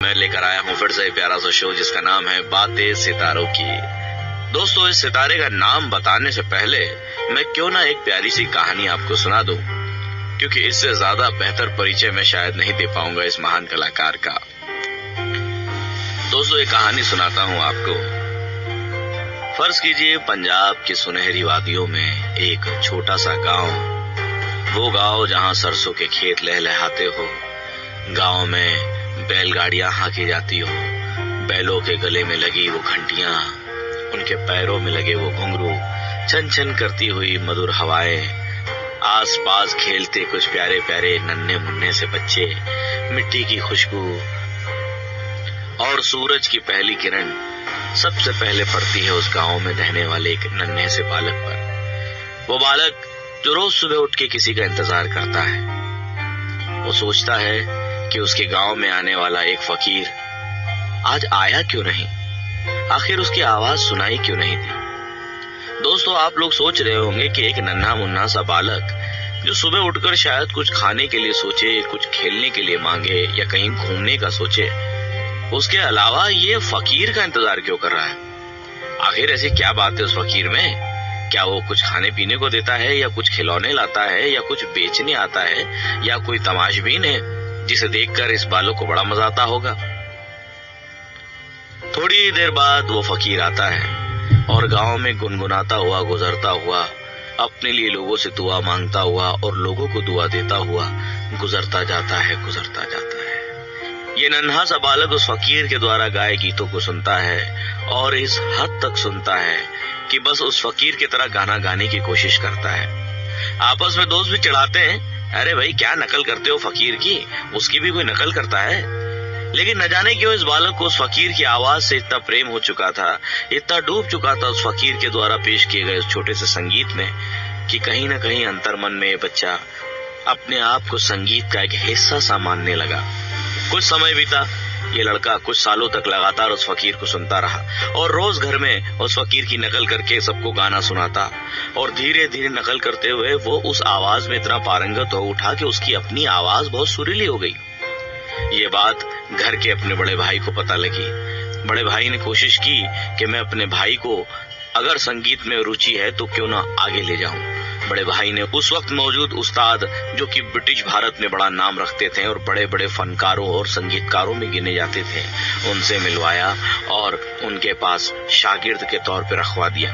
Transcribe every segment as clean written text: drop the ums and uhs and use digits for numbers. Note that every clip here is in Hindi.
मैं लेकर आया हूँ फिर से प्यारा सा शो जिसका नाम है बातें सितारों की। दोस्तों, इस सितारे का नाम बताने से पहले मैं क्यों ना एक प्यारी सी कहानी आपको सुना दूं, क्योंकि इससे ज्यादा बेहतर परिचय मैं शायद नहीं दे पाऊंगा इस महान कलाकार का। दोस्तों, एक कहानी सुनाता हूँ आपको। फर्ज कीजिए पंजाब की सुनहरी वादियों में एक छोटा सा गांव, वो गांव जहां सरसों के खेत लहलहाते हो, गांव में बैलगाड़ियां हाँकी जाती हो, बैलों के गले में लगी वो घंटियां, उनके पैरों में लगे वो घुंघरू, छन छन करती हुई मधुर हवाएं, आस पास खेलते कुछ प्यारे प्यारे नन्हे मुन्ने से बच्चे, मिट्टी की खुशबू और सूरज की पहली किरण सबसे पहले पड़ती है उस गांव में रहने वाले एक नन्हे से बालक पर। वो बालक जो रोज सुबह उठ के किसी का इंतजार करता है। वो सोचता है कि उसके गांव में आने वाला एक फकीर आज आया क्यों नहीं, आखिर उसकी आवाज सुनाई क्यों नहीं दी। दोस्तों, आप लोग सोच रहे होंगे कि एक नन्हा मुन्ना सा बालक जो सुबह उठकर शायद कुछ खाने के लिए सोचे, कुछ खेलने के लिए मांगे या कहीं घूमने का सोचे, उसके अलावा ये फकीर का इंतजार क्यों कर रहा है। आखिर ऐसी क्या बात है उस फकीर में? क्या वो कुछ खाने पीने को देता है, या कुछ खिलौने लाता है, या कुछ बेचने आता है, या कोई तमाशबीन है जिसे देखकर इस बालक को बड़ा मजा आता होगा। थोड़ी देर बाद वो फकीर आता है और गांव में गुनगुनाता हुआ गुजरता हुआ, अपने लिए लोगों से दुआ मांगता हुआ और लोगों को दुआ देता हुआ गुजरता जाता है। ये नन्हा सा बालक उस फकीर के द्वारा गाए गीतों को सुनता है और इस हद तक सुनता है कि बस उस फकीर की तरह गाना गाने की कोशिश करता है। आपस में दोस्त भी चिढ़ाते हैं, अरे भाई क्या नकल करते हो फकीर की, उसकी भी कोई नकल करता है। लेकिन न जाने क्यों इस बालक को उस फकीर की आवाज से इतना प्रेम हो चुका था, इतना डूब चुका था उस फकीर के द्वारा पेश किए गए उस छोटे से संगीत में, कि कहीं न कहीं अंतर्मन में ये बच्चा अपने आप को संगीत का एक हिस्सा सा मानने लगा। कुछ समय बीता, ये लड़का कुछ सालों तक लगातार उस फकीर को सुनता रहा और रोज घर में उस फकीर की नकल करके सबको गाना सुनाता, और धीरे धीरे नकल करते हुए वो उस आवाज में इतना पारंगत हो उठा कि उसकी अपनी आवाज बहुत सुरीली हो गई। ये बात घर के अपने बड़े भाई को पता लगी। बड़े भाई ने कोशिश की कि मैं अपने भाई को अगर संगीत में रुचि है तो क्यों ना आगे ले जाऊं। बड़े भाई ने उस वक्त मौजूद उस्ताद, जो कि ब्रिटिश भारत में बड़ा नाम रखते थे और बड़े बड़े फनकारों और संगीतकारों में गिने जाते थे, उनसे मिलवाया और उनके पास शागिर्द के तौर पर रखवा दिया।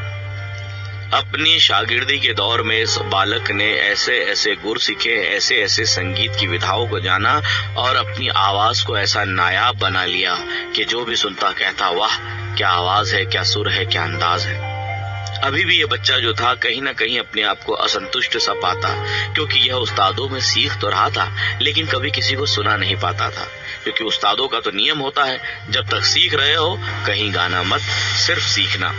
अपनी शागिर्दी के दौर में इस बालक ने ऐसे ऐसे गुर सीखे, ऐसे ऐसे संगीत की विधाओं को जाना और अपनी आवाज को ऐसा नायाब बना लिया कि जो भी सुनता कहता, वाह क्या आवाज है, क्या सुर है, क्या अंदाज है। अभी भी ये बच्चा जो था कहीं ना कहीं अपने आप को असंतुष्ट सा पाता, क्योंकि यह उस्तादों में सीख तो रहा था लेकिन कभी किसी को सुना नहीं पाता था, क्योंकि उस्तादों का तो नियम होता है जब तक सीख रहे हो कहीं गाना मत, सिर्फ सीखना।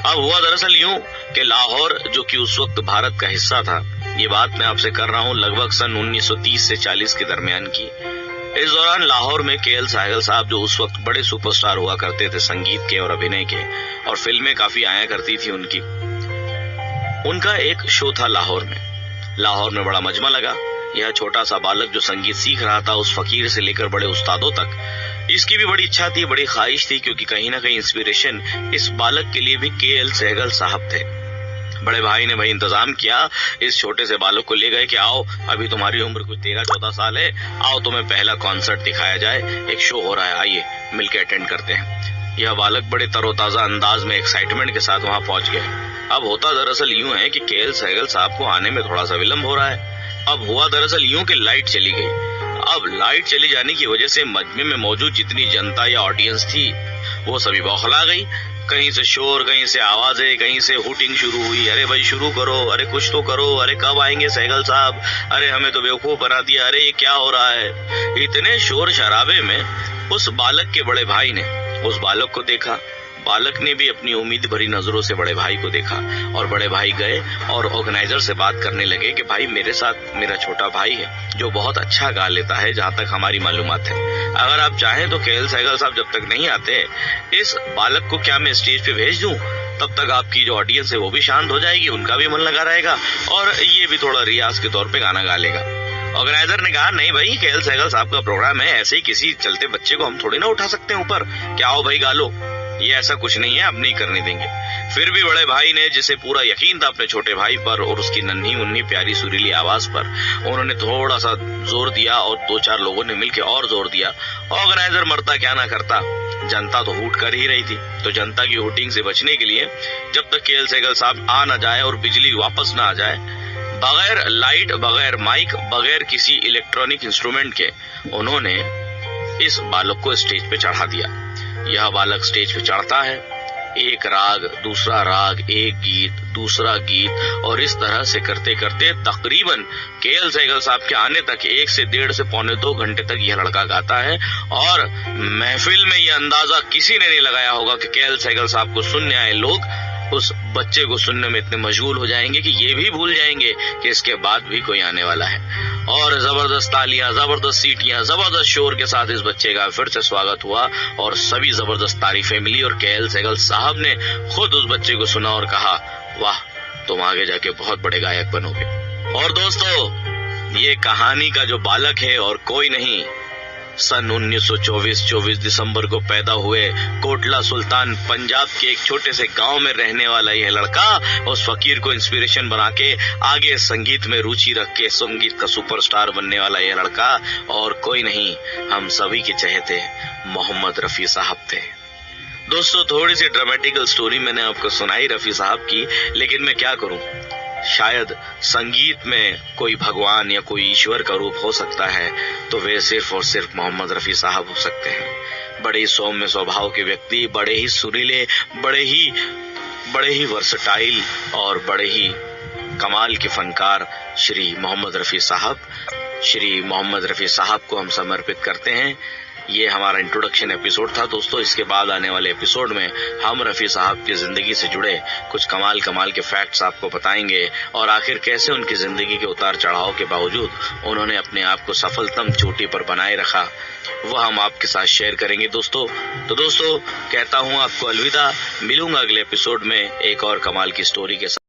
अब हुआ दरअसल यूं कि लाहौर, जो कि उस वक्त भारत का हिस्सा था, ये बात मैं आपसे कर रहा हूँ लगभग सन 1930 से 40 के दरमियान की। इस दौरान लाहौर में के.एल. सहगल साहब, जो उस वक्त बड़े सुपरस्टार हुआ करते थे संगीत के और अभिनय के, और फिल्में काफी आया करती थी उनकी, उनका एक शो था लाहौर में बड़ा मजमा लगा। यह छोटा सा बालक जो संगीत सीख रहा था, उस फकीर से लेकर बड़े उस्तादों तक, इसकी भी बड़ी इच्छा थी, बड़ी ख्वाहिश थी, क्योंकि कहीं ना कहीं इंस्पिरेशन इस बालक के लिए भी के.एल. सहगल साहब थे। बड़े भाई ने भाई इंतजाम किया, इस छोटे से बालक को ले गए कि आओ, अभी तुम्हारी उम्र कुछ 13-14 साल है, आओ तुम्हें पहला कॉन्सर्ट दिखाया जाए, एक शो हो रहा है, आइए मिलकर अटेंड करते हैं। यह बालक बड़े तरोताजा अंदाज में एक्साइटमेंट के साथ वहां पहुंच गए। अब होता दरअसल यूं है कि के.एल. सहगल साहब को आने में थोड़ा सा विलंब हो रहा है। अब हुआ दरअसल यूं कि लाइट चली गई। अब लाइट चली जाने की वजह से मजमे में मौजूद जितनी जनता या ऑडियंस थी वो सभी बौखला गई। कहीं से शोर, कहीं से आवाजें, कहीं से हुटिंग शुरू हुई, अरे भाई शुरू करो, अरे कुछ तो करो, अरे कब आएंगे सहगल साहब, अरे हमें तो बेवकूफ बना दिया, अरे ये क्या हो रहा है। इतने शोर शराबे में उस बालक के बड़े भाई ने उस बालक को देखा। बालक ने भी अपनी उम्मीद भरी नजरों से बड़े भाई को देखा और बड़े भाई गए और ऑर्गेनाइजर से बात करने लगे कि भाई मेरे साथ मेरा छोटा भाई है जो बहुत अच्छा गा लेता है, जहां तक हमारी मालूमात है। अगर आप चाहें तो के.एल. सहगल साहब जब तक नहीं आते, इस बालक को क्या मैं स्टेज पे भेज दूं, तब तक आपकी जो ऑडियंस है वो भी शांत हो जाएगी, उनका भी मन लगा रहेगा और ये भी थोड़ा रियाज के तौर पे गाना गा लेगा। ऑर्गेनाइजर ने कहा, नहीं भाई, केएल सहगल साहब का प्रोग्राम है, ऐसे ही किसी चलते बच्चे को हम थोड़ी ना उठा सकते हैं ऊपर, क्या आओ भाई गा लो, ये ऐसा कुछ नहीं है, अब नहीं करने देंगे। फिर भी बड़े भाई ने, जिसे पूरा यकीन था अपने छोटे भाई पर और उसकी नन्ही मुन्नी प्यारी सुरीली आवाज पर, उन्होंने थोड़ा सा जोर दिया और 2-4 लोगों ने मिलकर और जोर दिया। ऑर्गेनाइजर मरता क्या ना करता, जनता तो हूट कर ही रही थी। तो जनता की हूटिंग से बचने के लिए, जब तक केएल सहगल साहब आ ना जाए और बिजली वापस ना आ जाए, बगैर लाइट, बगैर माइक, बगैर किसी इलेक्ट्रॉनिक इंस्ट्रूमेंट के उन्होंने इस बालक को स्टेज पे चढ़ा दिया। यह बालक स्टेज पे चढ़ता है, एक राग, दूसरा राग, एक गीत, दूसरा गीत, और इस तरह से करते करते तकरीबन केएल सहगल साहब के आने तक 1 से 1.5 से पौने 2 घंटे तक यह लड़का गाता है। और महफिल में यह अंदाजा किसी ने नहीं लगाया होगा कि केएल सहगल साहब को सुनने आए लोग उस बच्चे को सुनने में इतने मशगूल हो जाएंगे कि ये भी भूल जाएंगे कि इसके बाद भी कोई आने वाला है। और जबरदस्त तालियां, जबरदस्त सीटियां, जबरदस्त शोर के साथ इस बच्चे का फिर से स्वागत हुआ और सभी जबरदस्त तारीफें मिली। और केएल सहगल साहब ने खुद उस बच्चे को सुना और कहा, वाह, तुम आगे जाके बहुत बड़े गायक बनोगे। और दोस्तों, ये कहानी का जो बालक है और कोई नहीं, सन 1924 24 दिसंबर को पैदा हुए कोटला सुल्तान पंजाब के एक छोटे से गांव में रहने वाला यह लड़का, उस फकीर को इंस्पिरेशन बना के आगे संगीत में रुचि रख के संगीत का सुपरस्टार बनने वाला यह लड़का और कोई नहीं, हम सभी के चहेते मोहम्मद रफी साहब थे। दोस्तों, थोड़ी सी ड्रामेटिकल स्टोरी मैंने आपको सुनाई रफी साहब की, लेकिन मैं क्या करूं, शायद संगीत में कोई भगवान या कोई ईश्वर का रूप हो सकता है तो वे सिर्फ और सिर्फ मोहम्मद रफी साहब हो सकते हैं। बड़े ही सौम्य स्वभाव के व्यक्ति, बड़े ही सुरीले, बड़े ही वर्सटाइल और बड़े ही कमाल के फनकार श्री मोहम्मद रफी साहब। श्री मोहम्मद रफी साहब को हम समर्पित करते हैं। ये हमारा इंट्रोडक्शन एपिसोड था दोस्तों। इसके बाद आने वाले एपिसोड में हम रफी साहब की जिंदगी से जुड़े कुछ कमाल के फैक्ट्स आपको बताएंगे और आखिर कैसे उनकी जिंदगी के उतार चढ़ाव के बावजूद उन्होंने अपने आप को सफलतम चोटी पर बनाए रखा, वह हम आपके साथ शेयर करेंगे दोस्तों। तो दोस्तों, कहता हूं आपको अलविदा, मिलूंगा अगले एपिसोड में एक और कमाल की स्टोरी के साथ।